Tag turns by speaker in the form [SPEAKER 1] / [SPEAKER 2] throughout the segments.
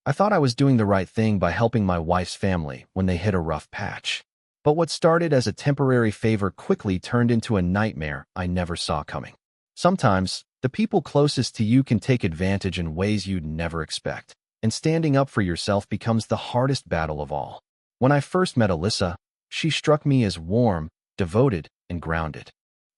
[SPEAKER 1] I thought I was doing the right thing by helping my wife's family when they hit a rough patch. But what started as a temporary favor quickly turned into a nightmare I never saw coming. Sometimes, the people closest to you can take advantage in ways you'd never expect, and standing up for yourself becomes the hardest battle of all. When I first met Alyssa, she struck me as warm, devoted, and grounded.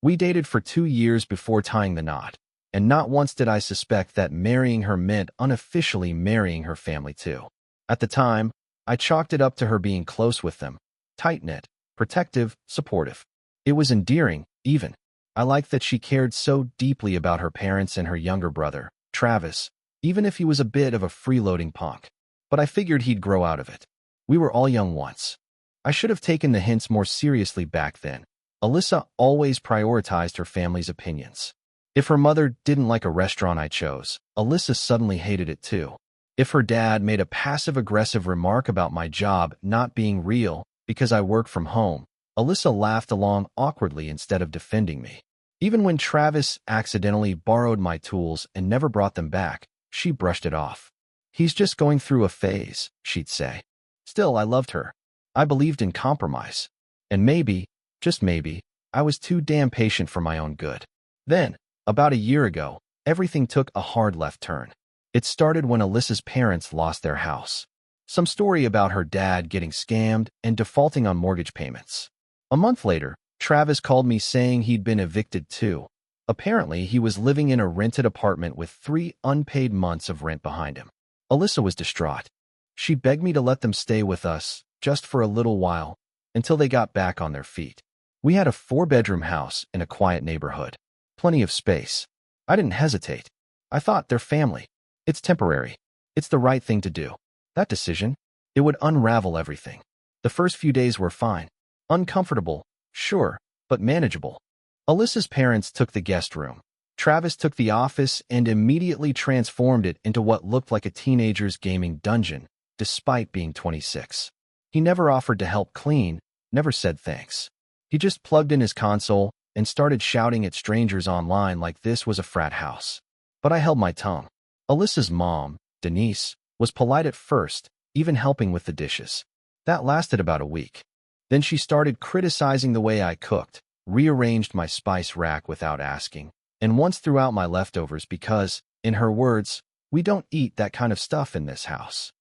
[SPEAKER 1] We dated for 2 years before tying the knot, and not once did I suspect that marrying her meant unofficially marrying her family too. At the time, I chalked it up to her being close with them, tight-knit, protective, supportive. It was endearing, even. I liked that she cared so deeply about her parents and her younger brother, Travis, even if he was a bit of a freeloading punk. But I figured he'd grow out of it. We were all young once. I should have taken the hints more seriously back then. Alyssa always prioritized her family's opinions. If her mother didn't like a restaurant I chose, Alyssa suddenly hated it too. If her dad made a passive-aggressive remark about my job not being real because I work from home, Alyssa laughed along awkwardly instead of defending me. Even when Travis accidentally borrowed my tools and never brought them back, she brushed it off. "He's just going through a phase," she'd say. Still, I loved her. I believed in compromise. And maybe, just maybe, I was too damn patient for my own good. Then, about a year ago, everything took a hard left turn. It started when Alyssa's parents lost their house. Some story about her dad getting scammed and defaulting on mortgage payments. A month later, Travis called me saying he'd been evicted too. Apparently, he was living in a rented apartment with 3 unpaid months of rent behind him. Alyssa was distraught. She begged me to let them stay with us, just for a little while, until they got back on their feet. We had a 4-bedroom house in a quiet neighborhood. Plenty of space. I didn't hesitate. I thought, they're family. It's temporary. It's the right thing to do. That decision, it would unravel everything. The first few days were fine. Uncomfortable, sure, but manageable. Alyssa's parents took the guest room. Travis took the office and immediately transformed it into what looked like a teenager's gaming dungeon, despite being 26. He never offered to help clean, never said thanks. He just plugged in his console and started shouting at strangers online like this was a frat house. But I held my tongue. Alyssa's mom, Denise, was polite at first, even helping with the dishes. That lasted about a week. Then she started criticizing the way I cooked, rearranged my spice rack without asking, and once threw out my leftovers because, in her words, "We don't eat that kind of stuff in this house."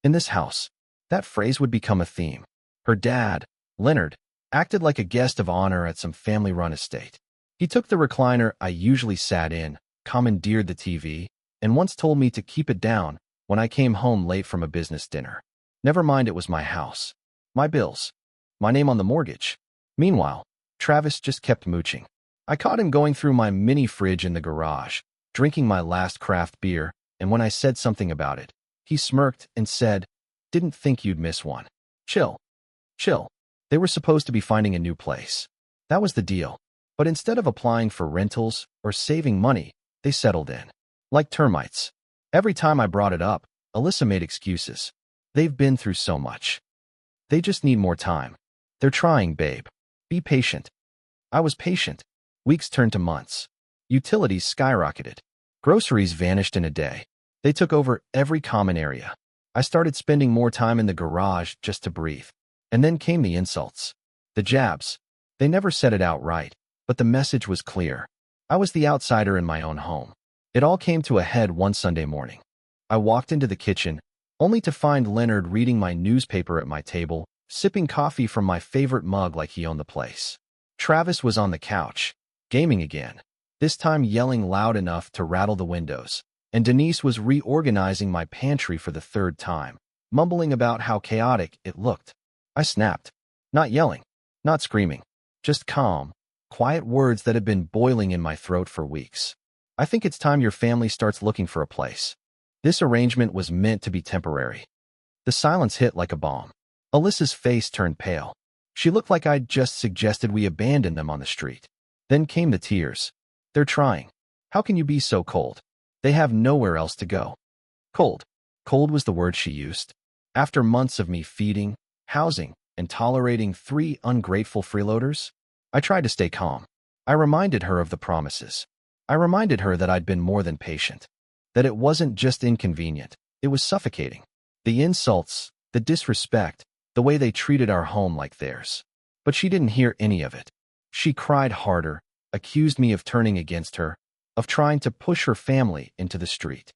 [SPEAKER 1] In this house, that phrase would become a theme. Her dad, Leonard, acted like a guest of honor at some family-run estate. He took the recliner I usually sat in, commandeered the TV, and once told me to keep it down when I came home late from a business dinner. Never mind, it was my house, my bills, my name on the mortgage. Meanwhile, Travis just kept mooching. I caught him going through my mini fridge in the garage, drinking my last craft beer, and when I said something about it, he smirked and said, "Didn't think you'd miss one. Chill. Chill." They were supposed to be finding a new place. That was the deal. But instead of applying for rentals or saving money, they settled in. Like termites. Every time I brought it up, Alyssa made excuses. They've been through so much. They just need more time. They're trying, babe. Be patient. I was patient. Weeks turned to months. Utilities skyrocketed. Groceries vanished in a day. They took over every common area. I started spending more time in the garage just to breathe. And then came the insults. The jabs. They never said it outright, but the message was clear. I was the outsider in my own home. It all came to a head one Sunday morning. I walked into the kitchen, only to find Leonard reading my newspaper at my table, sipping coffee from my favorite mug like he owned the place. Travis was on the couch, gaming again, this time yelling loud enough to rattle the windows, and Denise was reorganizing my pantry for the 3rd time, mumbling about how chaotic it looked. I snapped. Not yelling, not screaming, just calm, quiet words that had been boiling in my throat for weeks. "I think it's time your family starts looking for a place. This arrangement was meant to be temporary." The silence hit like a bomb. Alyssa's face turned pale. She looked like I'd just suggested we abandon them on the street. Then came the tears. "They're trying. How can you be so cold? They have nowhere else to go." Cold. Cold was the word she used. After months of me feeding, housing, and tolerating 3 ungrateful freeloaders, I tried to stay calm. I reminded her of the promises. I reminded her that I'd been more than patient. That it wasn't just inconvenient, it was suffocating. The insults, the disrespect, the way they treated our home like theirs. But she didn't hear any of it. She cried harder, accused me of turning against her, of trying to push her family into the street.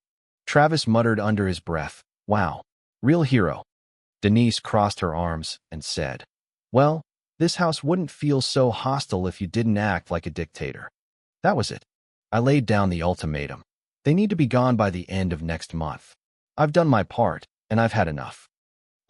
[SPEAKER 1] Travis muttered under his breath, "Wow, real hero." Denise crossed her arms and said, "Well, this house wouldn't feel so hostile if you didn't act like a dictator." That was it. I laid down the ultimatum. They need to be gone by the end of next month. I've done my part, and I've had enough.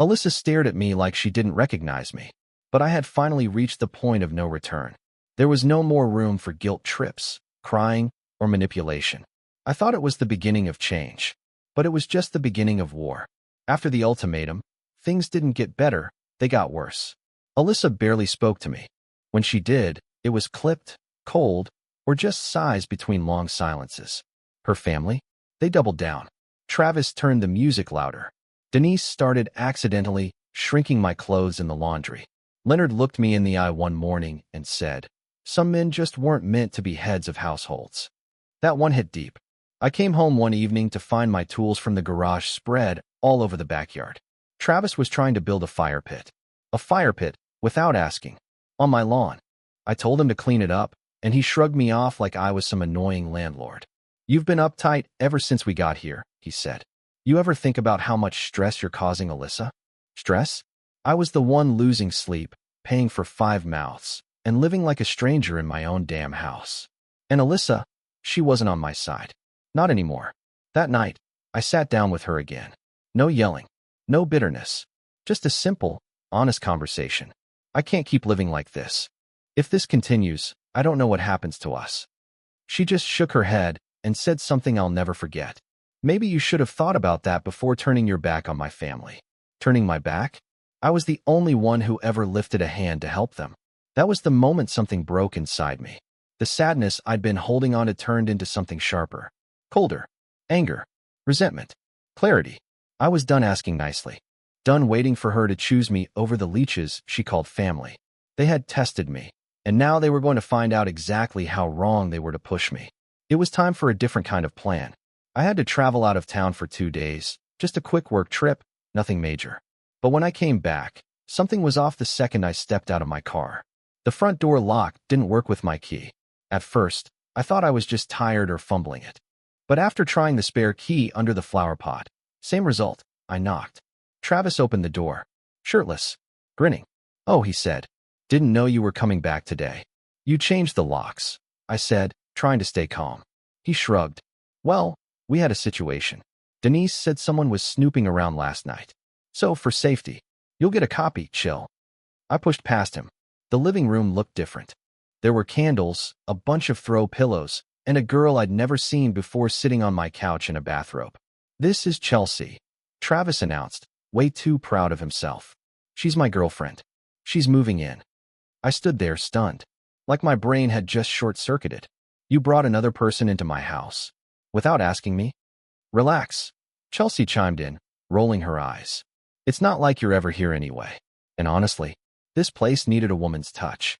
[SPEAKER 1] Alyssa stared at me like she didn't recognize me, but I had finally reached the point of no return. There was no more room for guilt trips, crying, or manipulation. I thought it was the beginning of change, but it was just the beginning of war. After the ultimatum, things didn't get better, they got worse. Alyssa barely spoke to me. When she did, it was clipped, cold, or just sighs between long silences. Her family? They doubled down. Travis turned the music louder. Denise started accidentally shrinking my clothes in the laundry. Leonard looked me in the eye one morning and said, "Some men just weren't meant to be heads of households." That one hit deep. I came home one evening to find my tools from the garage spread all over the backyard. Travis was trying to build a fire pit. A fire pit, without asking. On my lawn. I told him to clean it up, and he shrugged me off like I was some annoying landlord. "You've been uptight ever since we got here," he said. "You ever think about how much stress you're causing Alyssa?" Stress? I was the one losing sleep, paying for 5 mouths, and living like a stranger in my own damn house. And Alyssa, she wasn't on my side. Not anymore. That night, I sat down with her again. No yelling. No bitterness. Just a simple, honest conversation. I can't keep living like this. If this continues, I don't know what happens to us. She just shook her head and said something I'll never forget. "Maybe you should have thought about that before turning your back on my family." Turning my back? I was the only one who ever lifted a hand to help them. That was the moment something broke inside me. The sadness I'd been holding on to turned into something sharper. Colder. Anger. Resentment. Clarity. I was done asking nicely. Done waiting for her to choose me over the leeches she called family. They had tested me, and now they were going to find out exactly how wrong they were to push me. It was time for a different kind of plan. I had to travel out of town for 2 days, just a quick work trip, nothing major. But when I came back, something was off the second I stepped out of my car. The front door lock didn't work with my key. At first, I thought I was just tired or fumbling it. But after trying the spare key under the flower pot, same result. I knocked. Travis opened the door, shirtless, grinning. "Oh," he said, "didn't know you were coming back today. You changed the locks," I said, trying to stay calm. He shrugged. "Well, we had a situation. Denise said someone was snooping around last night. So, for safety, you'll get a copy, chill." I pushed past him. The living room looked different. There were candles, a bunch of throw pillows, and a girl I'd never seen before sitting on my couch in a bathrobe. "This is Chelsea," Travis announced, way too proud of himself. "She's my girlfriend. She's moving in." I stood there stunned, like my brain had just short-circuited. "You brought another person into my house without asking me?" "Relax," Chelsea chimed in, rolling her eyes. "It's not like you're ever here anyway. And honestly, this place needed a woman's touch."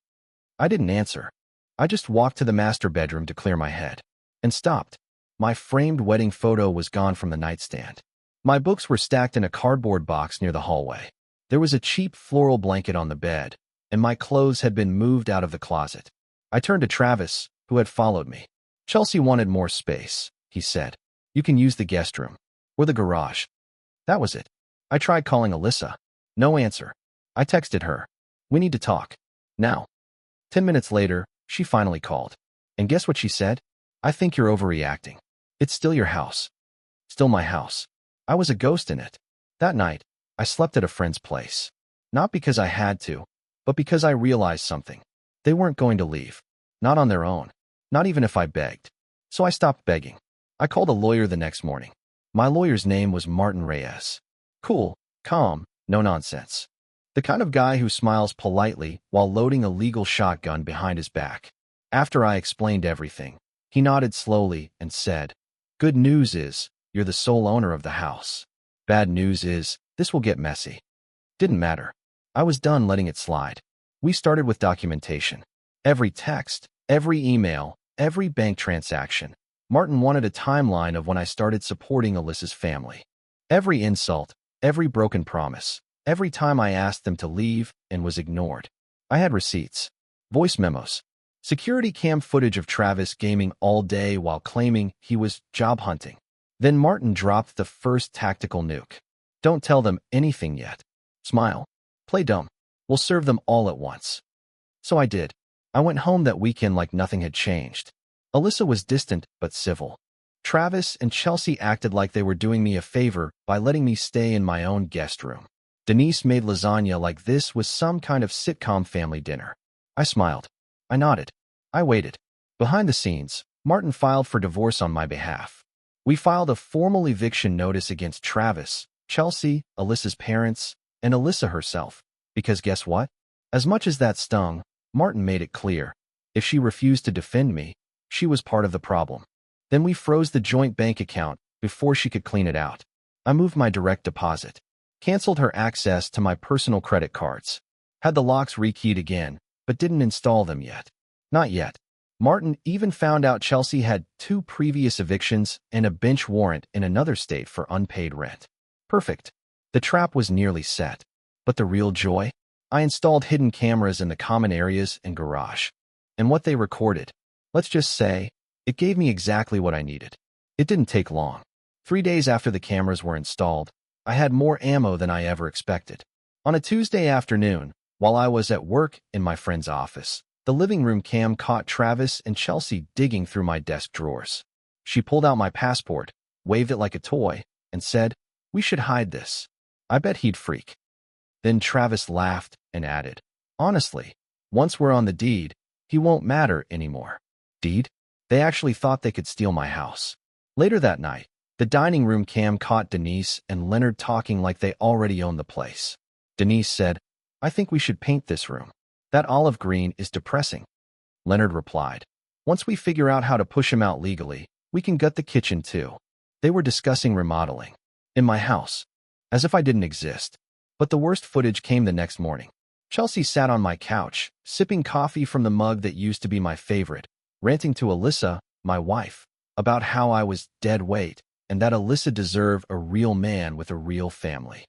[SPEAKER 1] I didn't answer. I just walked to the master bedroom to clear my head. And stopped. My framed wedding photo was gone from the nightstand. My books were stacked in a cardboard box near the hallway. There was a cheap floral blanket on the bed, and my clothes had been moved out of the closet. I turned to Travis, who had followed me. "Chelsea wanted more space," he said. "You can use the guest room. Or the garage." That was it. I tried calling Alyssa. No answer. I texted her. "We need to talk. Now." 10 minutes later, she finally called. And guess what she said? "I think you're overreacting. It's still your house." Still my house. I was a ghost in it. That night, I slept at a friend's place. Not because I had to, but because I realized something. They weren't going to leave. Not on their own. Not even if I begged. So I stopped begging. I called a lawyer the next morning. My lawyer's name was Martin Reyes. Cool, calm, no nonsense. The kind of guy who smiles politely while loading a legal shotgun behind his back. After I explained everything, he nodded slowly and said, "Good news is, you're the sole owner of the house. Bad news is, this will get messy." Didn't matter. I was done letting it slide. We started with documentation. Every text, every email, every bank transaction. Martin wanted a timeline of when I started supporting Alyssa's family. Every insult, Every broken promise. Every time I asked them to leave and was ignored. I had receipts. Voice memos. Security cam footage of Travis gaming all day while claiming he was job hunting. Then Martin dropped the first tactical nuke. Don't tell them anything yet. Smile. Play dumb. We'll serve them all at once. So I did. I went home that weekend like nothing had changed. Alyssa was distant but civil. Travis and Chelsea acted like they were doing me a favor by letting me stay in my own guest room. Denise made lasagna like this was some kind of sitcom family dinner. I smiled. I nodded. I waited. Behind the scenes, Martin filed for divorce on my behalf. We filed a formal eviction notice against Travis, Chelsea, Alyssa's parents, and Alyssa herself. Because guess what? As much as that stung, Martin made it clear. If she refused to defend me, she was part of the problem. Then we froze the joint bank account before she could clean it out. I moved my direct deposit. Canceled her access to my personal credit cards. Had the locks rekeyed again, but didn't install them yet. Not yet. Martin even found out Chelsea had 2 previous evictions and a bench warrant in another state for unpaid rent. Perfect. The trap was nearly set. But the real joy? I installed hidden cameras in the common areas and garage. And what they recorded, let's just say, it gave me exactly what I needed. It didn't take long. 3 days after the cameras were installed, I had more ammo than I ever expected. On a Tuesday afternoon, while I was at work in my friend's office, the living room cam caught Travis and Chelsea digging through my desk drawers. She pulled out my passport, waved it like a toy, and said, "We should hide this." I bet he'd freak. Then Travis laughed and added, "Honestly, once we're on the deed, he won't matter anymore." Deed? They actually thought they could steal my house. Later that night, the dining room cam caught Denise and Leonard talking like they already owned the place. Denise said, "I think we should paint this room. That olive green is depressing." Leonard replied, "Once we figure out how to push him out legally, we can gut the kitchen too." They were discussing remodeling. In my house. As if I didn't exist. But the worst footage came the next morning. Chelsea sat on my couch, sipping coffee from the mug that used to be my favorite, ranting to Alyssa, my wife, about how I was dead weight and that Alyssa deserved a real man with a real family.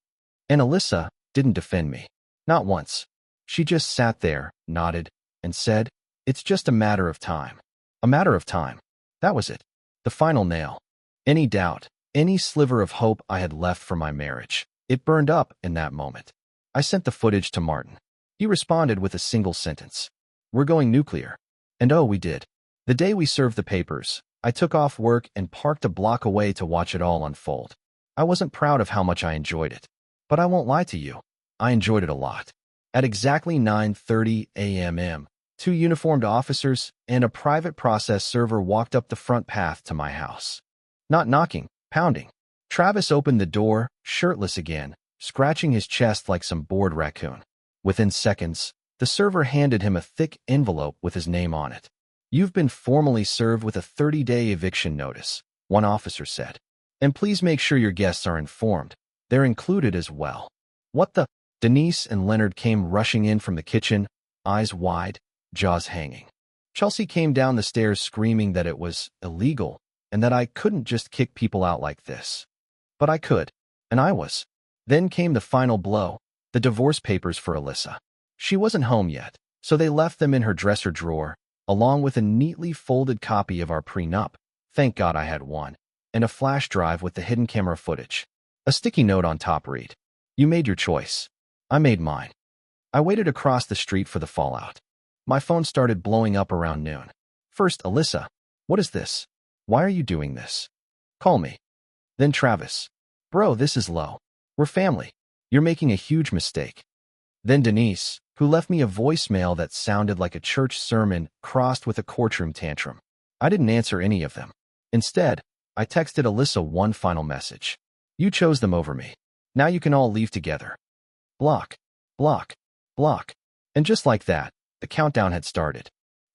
[SPEAKER 1] And Alyssa didn't defend me. Not once. She just sat there, nodded, and said, "It's just a matter of time." A matter of time. That was it. The final nail. Any doubt, any sliver of hope I had left for my marriage, it burned up in that moment. I sent the footage to Martin. He responded with a single sentence. "We're going nuclear." And oh, we did. The day we served the papers, I took off work and parked a block away to watch it all unfold. I wasn't proud of how much I enjoyed it. But I won't lie to you. I enjoyed it a lot. At exactly 9:30 a.m., 2 uniformed officers and a private process server walked up the front path to my house. Not knocking, pounding. Travis opened the door, shirtless again, scratching his chest like some bored raccoon. Within seconds, the server handed him a thick envelope with his name on it. "You've been formally served with a 30-day eviction notice," one officer said. "And please make sure your guests are informed. They're included as well." What the? Denise and Leonard came rushing in from the kitchen, eyes wide, jaws hanging. Chelsea came down the stairs screaming that it was illegal and that I couldn't just kick people out like this. But I could, and I was. Then came the final blow, the divorce papers for Alyssa. She wasn't home yet, so they left them in her dresser drawer, along with a neatly folded copy of our prenup. Thank God I had one, and a flash drive with the hidden camera footage. A sticky note on top read, "You made your choice. I made mine." I waited across the street for the fallout. My phone started blowing up around noon. First, Alyssa, "What is this? Why are you doing this? Call me." Then Travis, "Bro, this is low. We're family. You're making a huge mistake." Then Denise, who left me a voicemail that sounded like a church sermon crossed with a courtroom tantrum. I didn't answer any of them. Instead, I texted Alyssa one final message. "You chose them over me. Now you can all leave together." Block, block, block. And just like that, the countdown had started.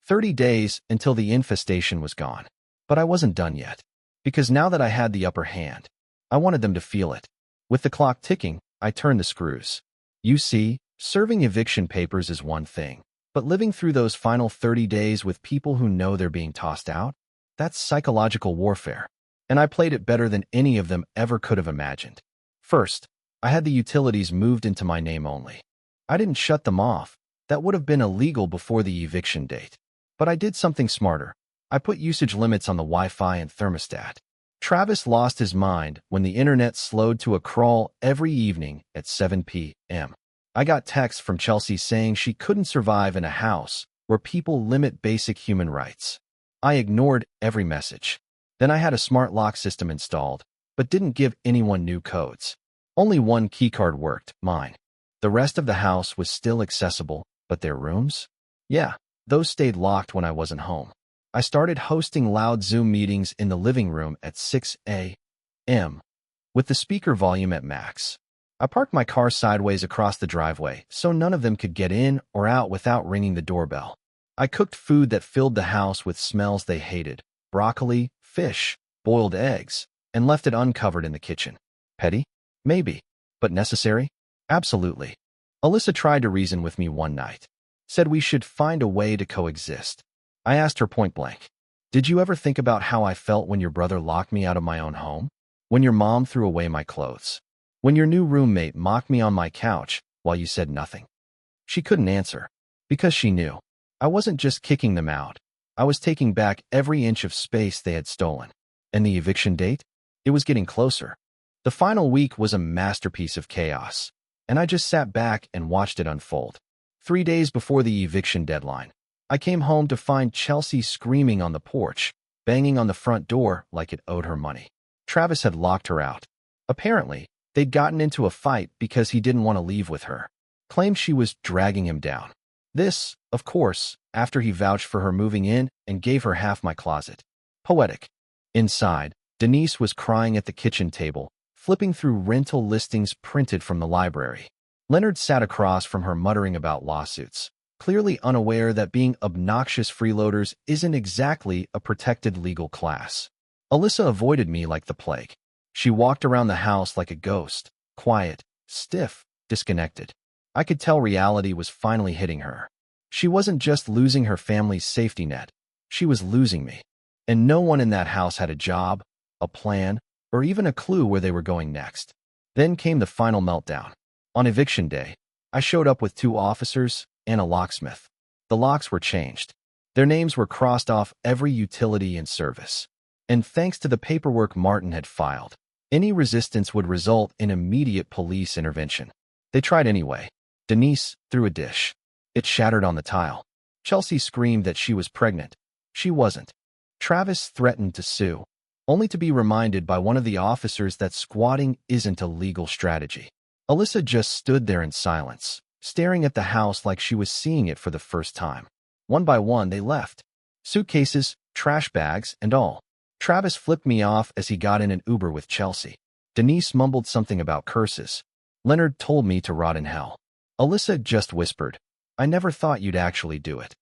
[SPEAKER 1] 30 days until the infestation was gone. But I wasn't done yet. Because now that I had the upper hand, I wanted them to feel it. With the clock ticking, I turned the screws. You see, serving eviction papers is one thing, but living through those final 30 days with people who know they're being tossed out, that's psychological warfare. And I played it better than any of them ever could have imagined. First, I had the utilities moved into my name only. I didn't shut them off. That would have been illegal before the eviction date. But I did something smarter. I put usage limits on the Wi-Fi and thermostat. Travis lost his mind when the internet slowed to a crawl every evening at 7 p.m. I got texts from Chelsea saying she couldn't survive in a house where people limit basic human rights. I ignored every message. Then I had a smart lock system installed, but didn't give anyone new codes. Only one keycard worked, mine. The rest of the house was still accessible, but their rooms? Yeah, those stayed locked when I wasn't home. I started hosting loud Zoom meetings in the living room at 6 a.m. with the speaker volume at max. I parked my car sideways across the driveway so none of them could get in or out without ringing the doorbell. I cooked food that filled the house with smells they hated: broccoli, fish, boiled eggs, and left it uncovered in the kitchen. Petty? Maybe. But necessary? Absolutely. Alyssa tried to reason with me one night. Said we should find a way to coexist. I asked her point blank, "Did you ever think about how I felt when your brother locked me out of my own home? When your mom threw away my clothes? When your new roommate mocked me on my couch while you said nothing?" She couldn't answer, because she knew. I wasn't just kicking them out. I was taking back every inch of space they had stolen. And the eviction date? It was getting closer. The final week was a masterpiece of chaos, and I just sat back and watched it unfold. 3 days before the eviction deadline, I came home to find Chelsea screaming on the porch, banging on the front door like it owed her money. Travis had locked her out. Apparently, they'd gotten into a fight because he didn't want to leave with her. Claimed she was dragging him down. This, of course, after he vouched for her moving in and gave her half my closet. Poetic. Inside, Denise was crying at the kitchen table, flipping through rental listings printed from the library. Leonard sat across from her muttering about lawsuits, clearly unaware that being obnoxious freeloaders isn't exactly a protected legal class. Alyssa avoided me like the plague. She walked around the house like a ghost, quiet, stiff, disconnected. I could tell reality was finally hitting her. She wasn't just losing her family's safety net, she was losing me. And no one in that house had a job, a plan, or even a clue where they were going next. Then came the final meltdown. On eviction day, I showed up with 2 officers and a locksmith. The locks were changed. Their names were crossed off every utility and service. And thanks to the paperwork Martin had filed, any resistance would result in immediate police intervention. They tried anyway. Denise threw a dish. It shattered on the tile. Chelsea screamed that she was pregnant. She wasn't. Travis threatened to sue, only to be reminded by one of the officers that squatting isn't a legal strategy. Alyssa just stood there in silence, staring at the house like she was seeing it for the first time. One by one, they left. Suitcases, trash bags, and all. Travis flipped me off as he got in an Uber with Chelsea. Denise mumbled something about curses. Leonard told me to rot in hell. Alyssa just whispered, "I never thought you'd actually do it."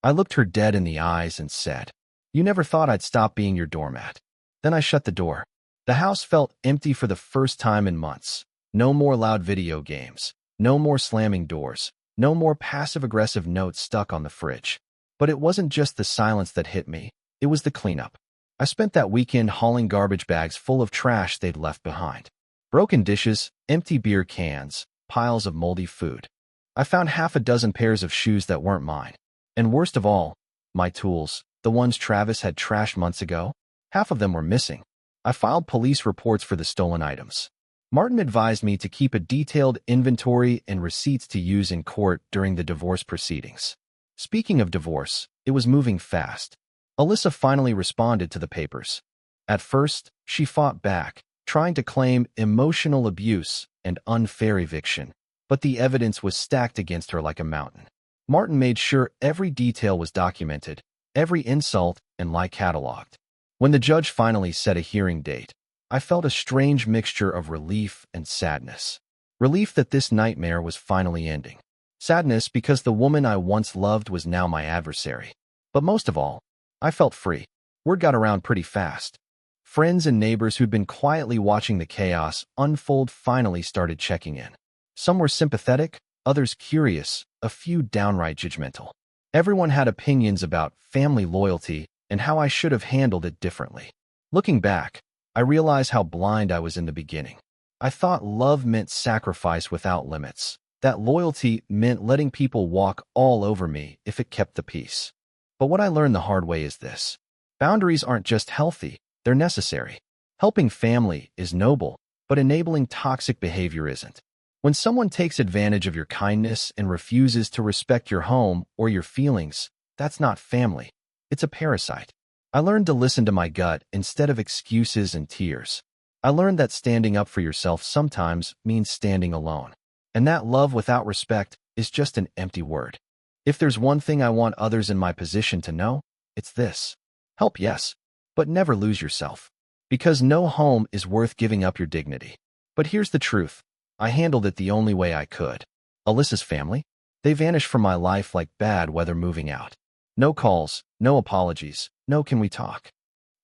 [SPEAKER 1] I looked her dead in the eyes and said, "You never thought I'd stop being your doormat." Then I shut the door. The house felt empty for the first time in months. No more loud video games. No more slamming doors. No more passive-aggressive notes stuck on the fridge. But it wasn't just the silence that hit me. It was the cleanup. I spent that weekend hauling garbage bags full of trash they'd left behind. Broken dishes, empty beer cans, piles of moldy food. I found half a dozen pairs of shoes that weren't mine. And worst of all, my tools, the ones Travis had trashed months ago, half of them were missing. I filed police reports for the stolen items. Martin advised me to keep a detailed inventory and receipts to use in court during the divorce proceedings. Speaking of divorce, it was moving fast. Alyssa finally responded to the papers. At first, she fought back, trying to claim emotional abuse and unfair eviction, but the evidence was stacked against her like a mountain. Martin made sure every detail was documented, every insult and lie cataloged. When the judge finally set a hearing date, I felt a strange mixture of relief and sadness. Relief that this nightmare was finally ending. Sadness because the woman I once loved was now my adversary. But most of all, I felt free. Word got around pretty fast. Friends and neighbors who'd been quietly watching the chaos unfold finally started checking in. Some were sympathetic, others curious, a few downright judgmental. Everyone had opinions about family loyalty and how I should have handled it differently. Looking back, I realized how blind I was in the beginning. I thought love meant sacrifice without limits, that loyalty meant letting people walk all over me if it kept the peace. But what I learned the hard way is this. Boundaries aren't just healthy, they're necessary. Helping family is noble, but enabling toxic behavior isn't. When someone takes advantage of your kindness and refuses to respect your home or your feelings, that's not family. It's a parasite. I learned to listen to my gut instead of excuses and tears. I learned that standing up for yourself sometimes means standing alone, and that love without respect is just an empty word. If there's one thing I want others in my position to know, it's this. Help, yes, but never lose yourself. Because no home is worth giving up your dignity. But here's the truth. I handled it the only way I could. Alyssa's family? They vanished from my life like bad weather moving out. No calls, no apologies, no can we talk.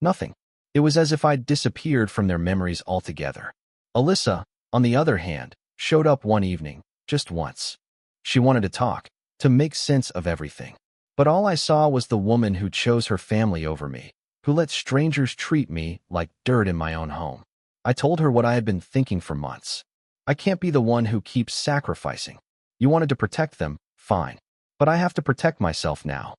[SPEAKER 1] Nothing. It was as if I'd disappeared from their memories altogether. Alyssa, on the other hand, showed up one evening, just once. She wanted to talk, to make sense of everything. But all I saw was the woman who chose her family over me, who let strangers treat me like dirt in my own home. I told her what I had been thinking for months. I can't be the one who keeps sacrificing. You wanted to protect them, fine. But I have to protect myself now.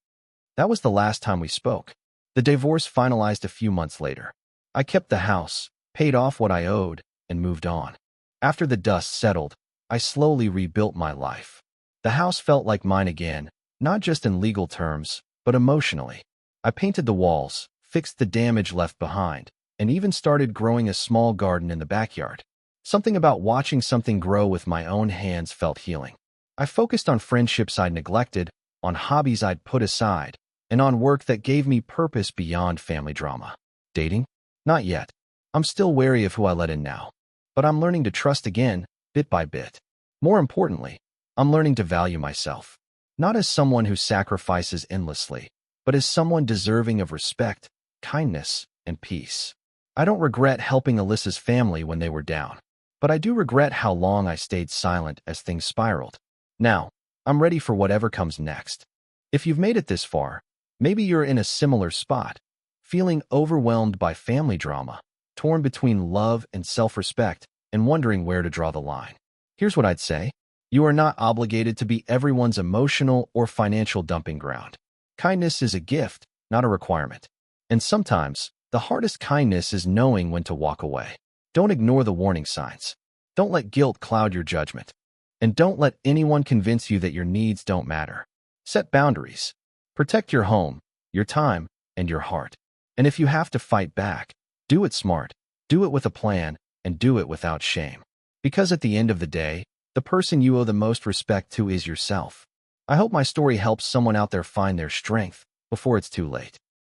[SPEAKER 1] That was the last time we spoke. The divorce finalized a few months later. I kept the house, paid off what I owed, and moved on. After the dust settled, I slowly rebuilt my life. The house felt like mine again, not just in legal terms, but emotionally. I painted the walls, fixed the damage left behind, and even started growing a small garden in the backyard. Something about watching something grow with my own hands felt healing. I focused on friendships I'd neglected, on hobbies I'd put aside, and on work that gave me purpose beyond family drama. Dating? Not yet. I'm still wary of who I let in now. But I'm learning to trust again, bit by bit. More importantly, I'm learning to value myself. Not as someone who sacrifices endlessly, but as someone deserving of respect, kindness, and peace. I don't regret helping Alyssa's family when they were down, but I do regret how long I stayed silent as things spiraled. Now, I'm ready for whatever comes next. If you've made it this far, maybe you're in a similar spot, feeling overwhelmed by family drama, torn between love and self-respect, and wondering where to draw the line. Here's what I'd say. You are not obligated to be everyone's emotional or financial dumping ground. Kindness is a gift, not a requirement. And sometimes, the hardest kindness is knowing when to walk away. Don't ignore the warning signs. Don't let guilt cloud your judgment. And don't let anyone convince you that your needs don't matter. Set boundaries. Protect your home, your time, and your heart. And if you have to fight back, do it smart, do it with a plan, and do it without shame. Because at the end of the day, the person you owe the most respect to is yourself. I hope my story helps someone out there find their strength before it's too late.